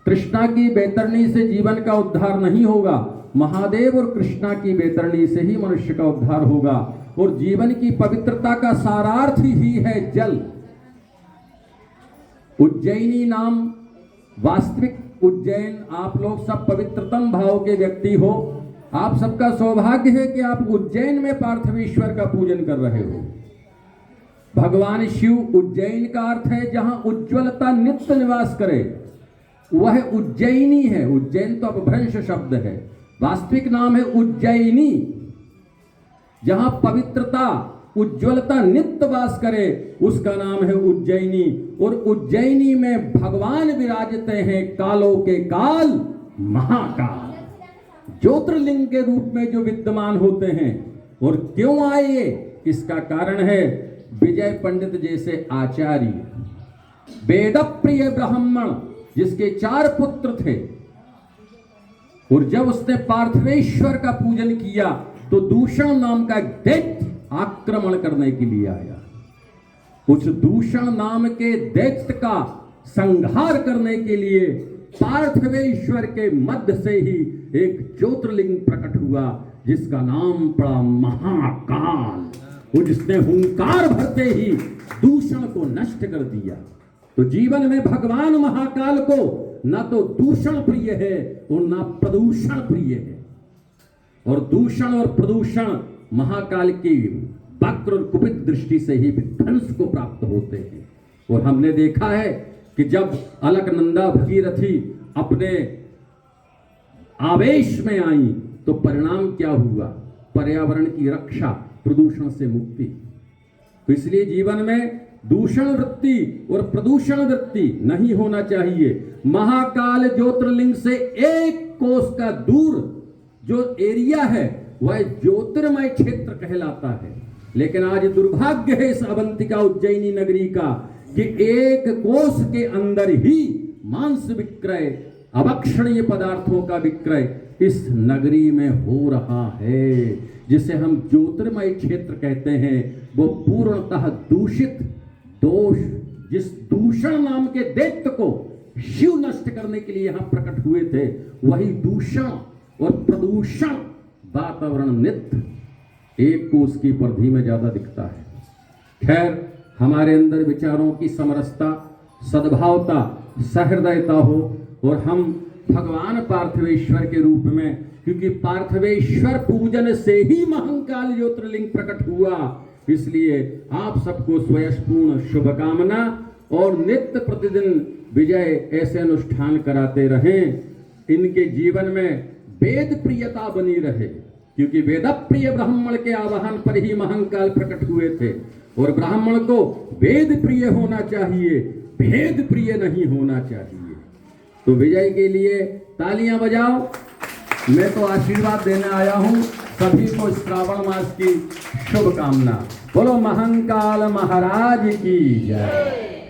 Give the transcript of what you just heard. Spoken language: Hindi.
कृष्णा की बैतरणी से जीवन का उद्धार नहीं होगा, महादेव और कृष्णा की बैतरणी से ही मनुष्य का उद्धार होगा। और जीवन की पवित्रता का सारार्थ ही है जल। उज्जैनी नाम, वास्तविक उज्जैन, आप लोग सब पवित्रतम भाव के व्यक्ति हो। आप सबका सौभाग्य है कि आप उज्जैन में पार्थिवेश्वर का पूजन कर रहे हो। भगवान शिव, उज्जैन का अर्थ है जहां उज्ज्वलता नित्य निवास करे, वह उज्जैनी है। उज्जैन तो अपभ्रंश शब्द है, वास्तविक नाम है उज्जैनी। जहां पवित्रता, उज्ज्वलता नित्य वास करे, उसका नाम है उज्जैनी। और उज्जैनी में भगवान विराजते हैं कालों के काल महाकाल, ज्योतिर्लिंग के रूप में जो विद्यमान होते हैं। और क्यों आए, इसका कारण है विजय पंडित जैसे आचार्य, वेद प्रिय ब्राह्मण, जिसके 4 पुत्र थे। और जब उसने पार्थिवेश्वर का पूजन किया तो दूषण नाम का दैत्य आक्रमण करने के लिए आया। उस दूषण नाम के दैत्य का संहार करने के लिए पार्थिवेश्वर के मध्य से ही एक ज्योतिर्लिंग प्रकट हुआ, जिसका नाम पड़ा महाकाल। वो जिसने हुंकार भरते ही दूषण को नष्ट कर दिया। तो जीवन में भगवान महाकाल को ना तो दूषण प्रिय है और ना प्रदूषण प्रिय है। और दूषण और प्रदूषण महाकाल की वक्र और कुपित दृष्टि से ही विध्वंस को प्राप्त होते हैं। और हमने देखा है कि जब अलकनंदा भगीरथी अपने आवेश में आई तो परिणाम क्या हुआ, पर्यावरण की रक्षा, प्रदूषण से मुक्ति। तो इसलिए जीवन में दूषण वृत्ति और प्रदूषण वृत्ति नहीं होना चाहिए। महाकाल ज्योतिर्लिंग से 1 कोस का दूर जो एरिया है वह ज्योतिर्मय क्षेत्र कहलाता है। लेकिन आज दुर्भाग्य है इस अवंतिका उज्जैनी नगरी का कि 1 कोस के अंदर ही मांस विक्रय, अभक्षणीय पदार्थों का विक्रय इस नगरी में हो रहा है। जिसे हम ज्योतिर्मय क्षेत्र कहते हैं, वो पूर्णतः दूषित, दोष, जिस दूषण नाम के दैत्य को शिव नष्ट करने के लिए यहां प्रकट हुए थे, वही दूषण और प्रदूषण वातावरण नित्य 1 कोस की परिधि में ज्यादा दिखता है। खैर, हमारे अंदर विचारों की समरसता, सद्भावता, सहृदयता हो और हम भगवान पार्थिवेश्वर के रूप में, क्योंकि पार्थिवेश्वर पूजन से ही महाकाल ज्योतिर्लिंग प्रकट हुआ, इसलिए आप सबको स्वयंपूर्ण शुभकामना और नित्य प्रतिदिन विजय ऐसे अनुष्ठान कराते रहें। इनके जीवन में वेद प्रियता बनी रहे, क्योंकि वेद प्रिय ब्राह्मण के आवाहन पर ही महाकाल प्रकट हुए थे। और ब्राह्मण को वेद प्रिय होना चाहिए, भेद प्रिय नहीं होना चाहिए। तो विजय के लिए तालियां बजाओ। मैं तो आशीर्वाद देने आया हूं सभी को श्रावण मास की शुभकामना। बोलो महाकाल महाराज की जय।